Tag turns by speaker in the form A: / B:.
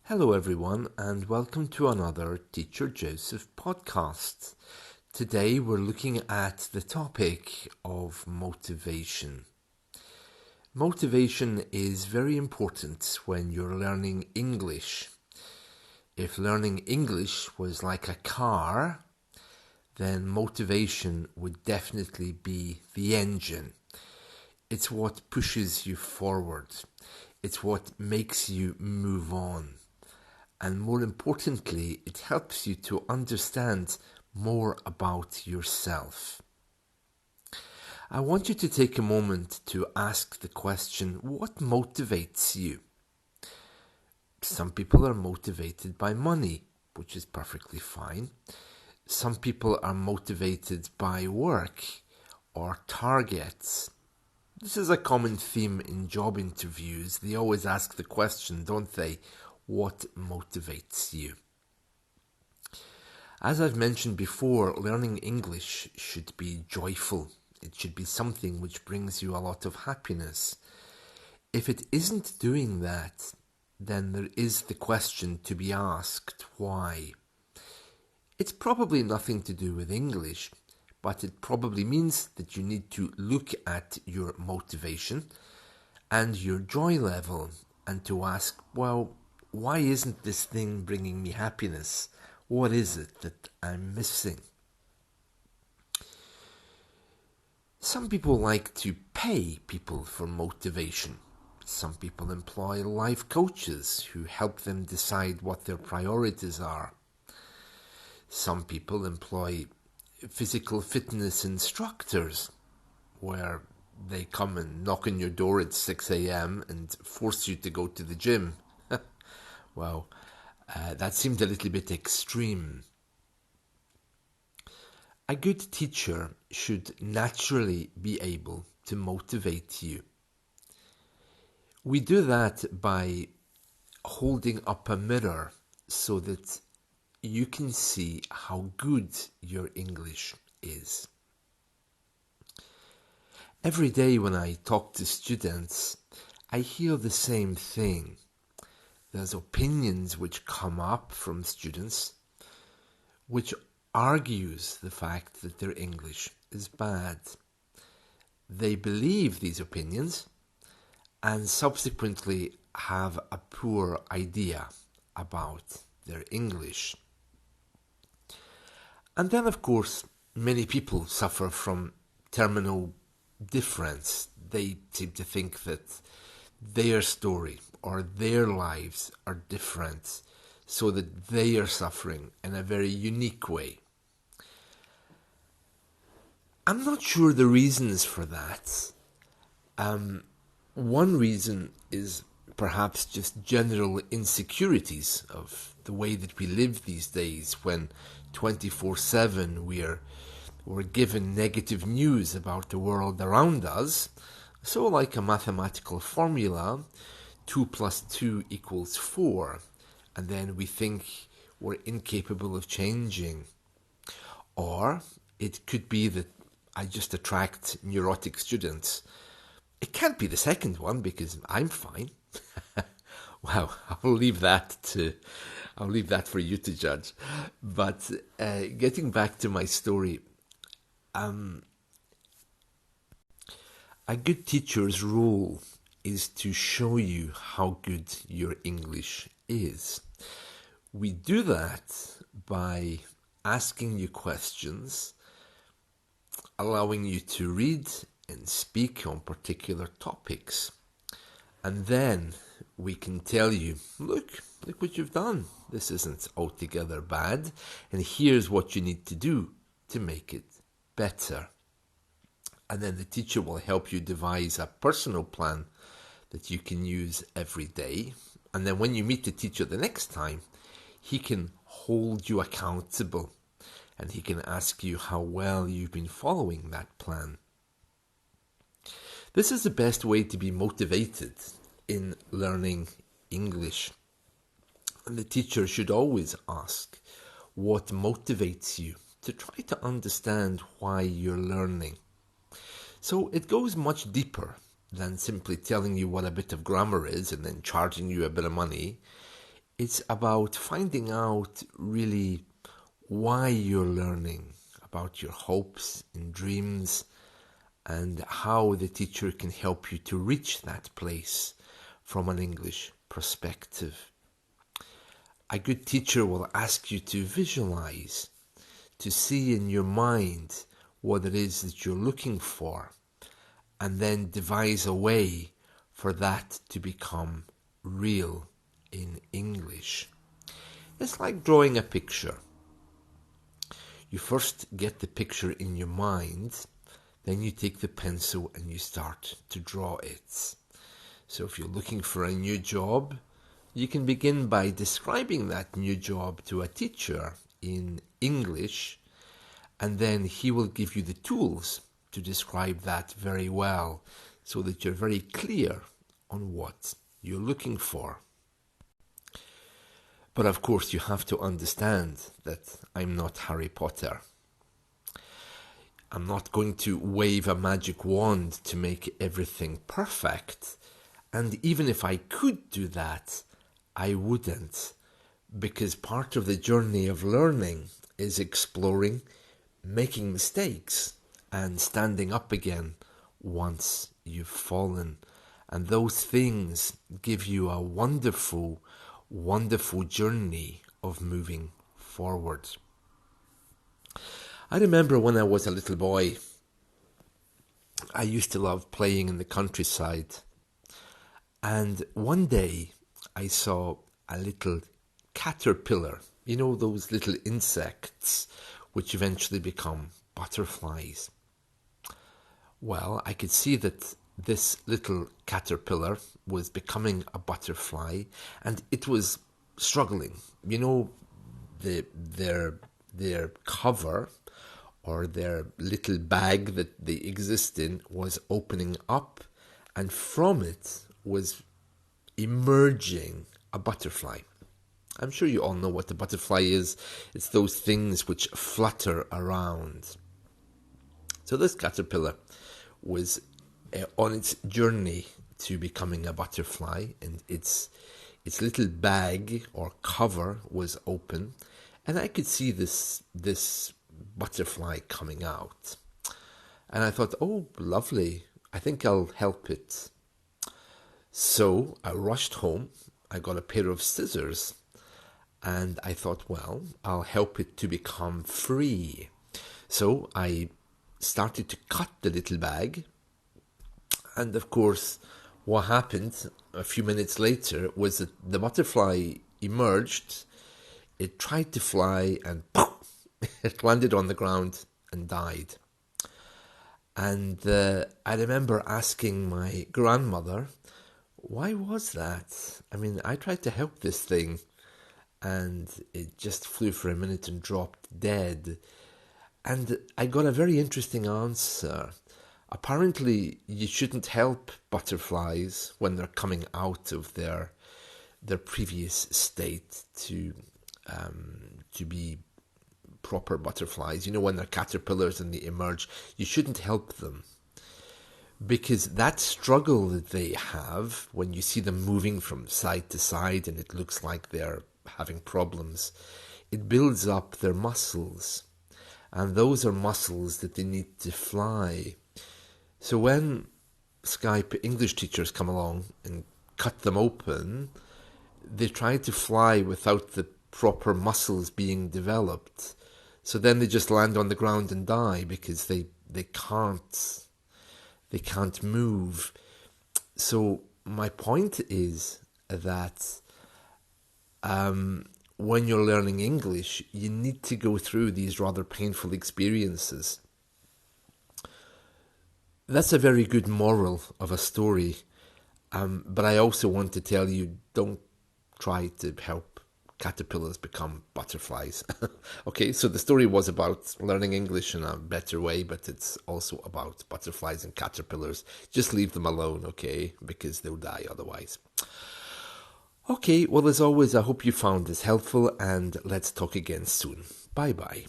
A: Hello, everyone, and welcome to another Teacher Joseph podcast. Today, we're looking at the topic of motivation. Motivation is very important when you're learning English. If learning English was like a car, then motivation would definitely be the engine. It's what pushes you forward. It's what makes you move on. And more importantly, it helps you to understand more about yourself. I want you to take a moment to ask the question, what motivates you? Some people are motivated by money, which is perfectly fine. Some people are motivated by work or targets. This is a common theme in job interviews. They always ask the question, don't they? What motivates you? As I've mentioned before, learning English should be joyful. It should be something which brings you a lot of happiness. If it isn't doing that, then there is the question to be asked, why? It's probably nothing to do with English, but it probably means that you need to look at your motivation and your joy level and to ask, well, why isn't this thing bringing me happiness? What is it that I'm missing? Some people like to pay people for motivation. Some people employ life coaches who help them decide what their priorities are. Some people employ physical fitness instructors where they come and knock on your door at 6 a.m. and force you to go to the gym. Well, that seemed a little bit extreme. A good teacher should naturally be able to motivate you. We do that by holding up a mirror so that you can see how good your English is. Every day when I talk to students, I hear the same thing. There's opinions which come up from students which argues the fact that their English is bad. They believe these opinions and subsequently have a poor idea about their English. And then, of course, many people suffer from terminal difference. They seem to think that their story or their lives are different, so that they are suffering in a very unique way. I'm not sure the reasons for that. One reason is perhaps just general insecurities of the way that we live these days, when 24/7 we're given negative news about the world around us. So like a mathematical formula, 2 plus 2 equals 4, and then we think we're incapable of changing. Or it could be that I just attract neurotic students. It can't be the second one because I'm fine. Well, I'll leave that for you to judge. But getting back to my story, a good teacher's role is to show you how good your English is. We do that by asking you questions, allowing you to read and speak on particular topics. And then we can tell you, look what you've done. This isn't altogether bad. And here's what you need to do to make it better. And then the teacher will help you devise a personal plan that you can use every day. And then when you meet the teacher the next time, he can hold you accountable and he can ask you how well you've been following that plan. This is the best way to be motivated in learning English. And the teacher should always ask what motivates you to try to understand why you're learning. So it goes much deeper than simply telling you what a bit of grammar is and then charging you a bit of money. It's about finding out really why you're learning, about your hopes and dreams, and how the teacher can help you to reach that place from an English perspective. A good teacher will ask you to visualize, to see in your mind what it is that you're looking for, and then devise a way for that to become real in English. It's like drawing a picture. You first get the picture in your mind, then you take the pencil and you start to draw it. So if you're looking for a new job, you can begin by describing that new job to a teacher in English, and then he will give you the tools to describe that very well so that you're very clear on what you're looking for. But of course, you have to understand that I'm not Harry Potter. I'm not going to wave a magic wand to make everything perfect. And even if I could do that, I wouldn't. Because part of the journey of learning is exploring, making mistakes, and standing up again once you've fallen. And those things give you a wonderful, wonderful journey of moving forward. I remember when I was a little boy, I used to love playing in the countryside. And one day I saw a little caterpillar, you know, those little insects which eventually become butterflies. Well, I could see that this little caterpillar was becoming a butterfly, and it was struggling. You know, their cover, or their little bag that they exist in, was opening up, and from it was emerging a butterfly. I'm sure you all know what a butterfly is. It's those things which flutter around. So this caterpillar was on its journey to becoming a butterfly, and its little bag or cover was open, and I could see this butterfly coming out. And I thought, oh, lovely, I think I'll help it. So I rushed home, I got a pair of scissors, and I thought, well, I'll help it to become free. So I started to cut the little bag, and of course, what happened a few minutes later was that the butterfly emerged, it tried to fly, and it landed on the ground and died. And I remember asking my grandmother, why was that? I mean, I tried to help this thing, and it just flew for a minute and dropped dead. And I got a very interesting answer. Apparently, you shouldn't help butterflies when they're coming out of their previous state to be proper butterflies. You know, when they're caterpillars and they emerge, you shouldn't help them. Because that struggle that they have, when you see them moving from side to side and it looks like they're having problems, it builds up their muscles. And those are muscles that they need to fly. So when Skype English teachers come along and cut them open, they try to fly without the proper muscles being developed. So then they just land on the ground and die because they can't move. So my point is that when you're learning English, you need to go through these rather painful experiences. That's a very good moral of a story. But I also want to tell you, don't try to help caterpillars become butterflies. Okay, so the story was about learning English in a better way, but it's also about butterflies and caterpillars. Just leave them alone, okay? Because they'll die otherwise. Okay, well, as always, I hope you found this helpful, and let's talk again soon. Bye-bye.